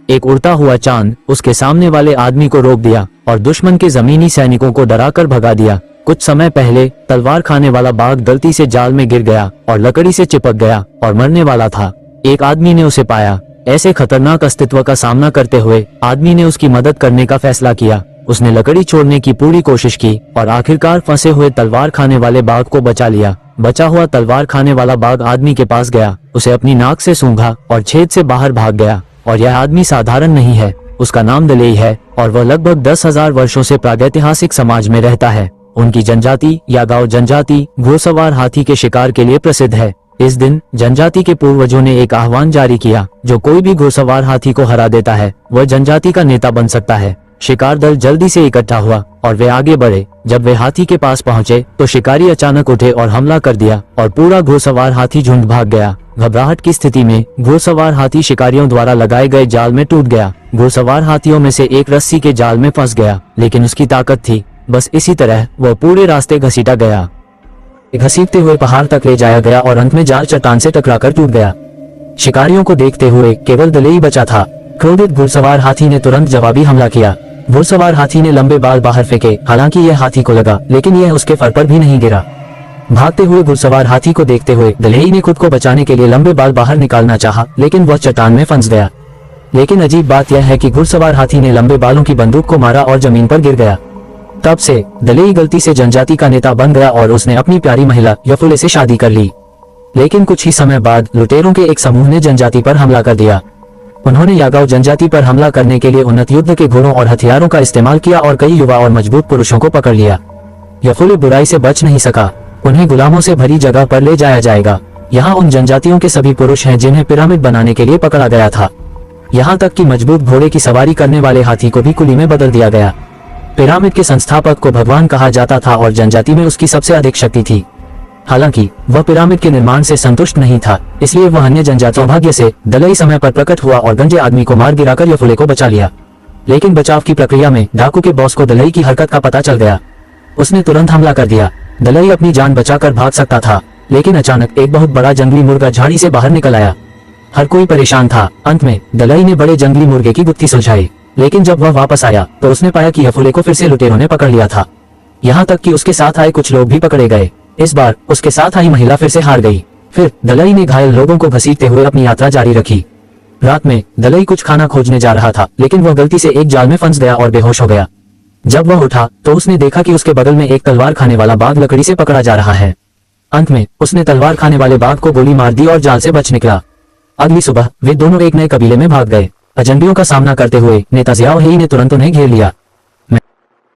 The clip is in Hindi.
एक उड़ता हुआ चांद उसके सामने वाले आदमी को रोक दिया और दुश्मन के जमीनी सैनिकों को डराकर भगा दिया। कुछ समय पहले तलवार खाने वाला बाघ गलती से जाल में गिर गया और लकड़ी से चिपक गया और मरने वाला था। एक आदमी ने उसे पाया। ऐसे खतरनाक अस्तित्व का सामना करते हुए आदमी ने उसकी मदद करने का फैसला किया। उसने लकड़ी छोड़ने की पूरी कोशिश की और आखिरकार फंसे हुए तलवार खाने वाले बाघ को बचा लिया। बचा हुआ तलवार खाने वाला बाघ आदमी के पास गया, उसे अपनी नाक से सूंघा और छेद से बाहर भाग गया। और यह आदमी साधारण नहीं है, उसका नाम दलेई है और वह लगभग 10,000 वर्षों से प्रागैतिहासिक समाज में रहता है। उनकी जनजाति यागाओ जनजाति घुड़सवार हाथी के शिकार के लिए प्रसिद्ध है। इस दिन जनजाति के पूर्वजों ने एक आह्वान जारी किया, जो कोई भी घुड़सवार हाथी को हरा देता है वह जनजाति का नेता बन सकता है। शिकार दल जल्दी से इकट्ठा हुआ और वे आगे बढ़े। जब वे हाथी के पास पहुंचे तो शिकारी अचानक उठे और हमला कर दिया और पूरा घुड़सवार हाथी झुंड भाग गया। घबराहट की स्थिति में घुड़सवार हाथी शिकारियों द्वारा लगाए गए जाल में टूट गया। घुड़सवार हाथियों में से एक रस्सी के जाल में फंस गया, लेकिन उसकी ताकत थी। बस इसी तरह वह पूरे रास्ते घसीटा गया। घसीटते हुए पहाड़ तक ले जाया गया और अंत में जाल चट्टान से टकराकर टूट गया। शिकारियों को देखते हुए केवल दलेई बचा था। क्रोधित घुड़सवार हाथी ने तुरंत जवाबी हमला किया। घुड़सवार हाथी ने लंबे बाल बाहर फेंके। हालांकि यह हाथी को लगा, लेकिन यह उसके फर पर भी नहीं गिरा। भागते हुए घुड़सवार हाथी को देखते हुए दलेई ने खुद को बचाने के लिए लंबे बाल बाहर निकालना चाहा, लेकिन वह चट्टान में फंस गया। लेकिन अजीब बात यह है कि घुड़सवार हाथी ने लंबे बालों की बंदूक को मारा और जमीन पर गिर गया। तब से दलेई गलती से जनजाति का नेता बन गया और उसने अपनी प्यारी महिला यफुले से शादी कर ली। लेकिन कुछ ही समय बाद लुटेरों के एक समूह ने जनजाति पर हमला कर दिया। उन्होंने यागाओ जनजाति पर हमला करने के लिए उन्नत युद्ध के घोड़ों और हथियारों का इस्तेमाल किया और कई युवा और मजबूत पुरुषों को पकड़ लिया। यफुले बुराई से बच नहीं सका। उन्हें गुलामों से भरी जगह पर ले जाया जाएगा। यहाँ उन जनजातियों के सभी पुरुष हैं जिन्हें पिरामिड बनाने के लिए पकड़ा गया था। यहाँ तक कि मजबूत घोड़े की सवारी करने वाले हाथी को भी कुली में बदल दिया गया। पिरामिड के संस्थापक को भगवान कहा जाता था और जनजाति में उसकी सबसे अधिक शक्ति थी। हालांकि वह पिरामिड के निर्माण से संतुष्ट नहीं था, इसलिए वह अन्य जनजातियों भाग्य से दलेई समय पर प्रकट हुआ और गंजे आदमी को मार गिराकर यफुले को बचा लिया। लेकिन बचाव की प्रक्रिया में डाकू के बॉस को दलेई की हरकत का पता चल गया। उसने तुरंत हमला कर दिया। दलेई अपनी जान बचाकर भाग सकता था, लेकिन अचानक एक बहुत बड़ा जंगली मुर्गा झाड़ी से बाहर निकल आया। हर कोई परेशान था। अंत में दलेई ने बड़े जंगली मुर्गे की गुत्थी सुलझाई, लेकिन जब वह वापस आया तो उसने पाया कि यफुले को फिर से लुटेरों ने पकड़ लिया था। यहाँ तक कि उसके साथ आए कुछ लोग भी पकड़े गए। इस बार उसके साथ आई महिला फिर से हार गई। फिर दलेई ने घायल लोगों को घसीटते हुए अपनी यात्रा जारी रखी। रात में दलेई कुछ खाना खोजने जा रहा था, लेकिन वह गलती से एक जाल में फंस गया और बेहोश हो गया। जब वह उठा तो उसने देखा कि उसके बगल में एक तलवार खाने वाला बाघ लकड़ी से पकड़ा जा रहा है। अंत में उसने तलवार खाने वाले बाघ को गोली मार दी और जाल से बच निकला। अगली सुबह वे दोनों एक नए कबीले में भाग गए। अजनबियों का सामना करते हुए नेता जियाओ हेई ने तुरंत उन्हें घेर लिया।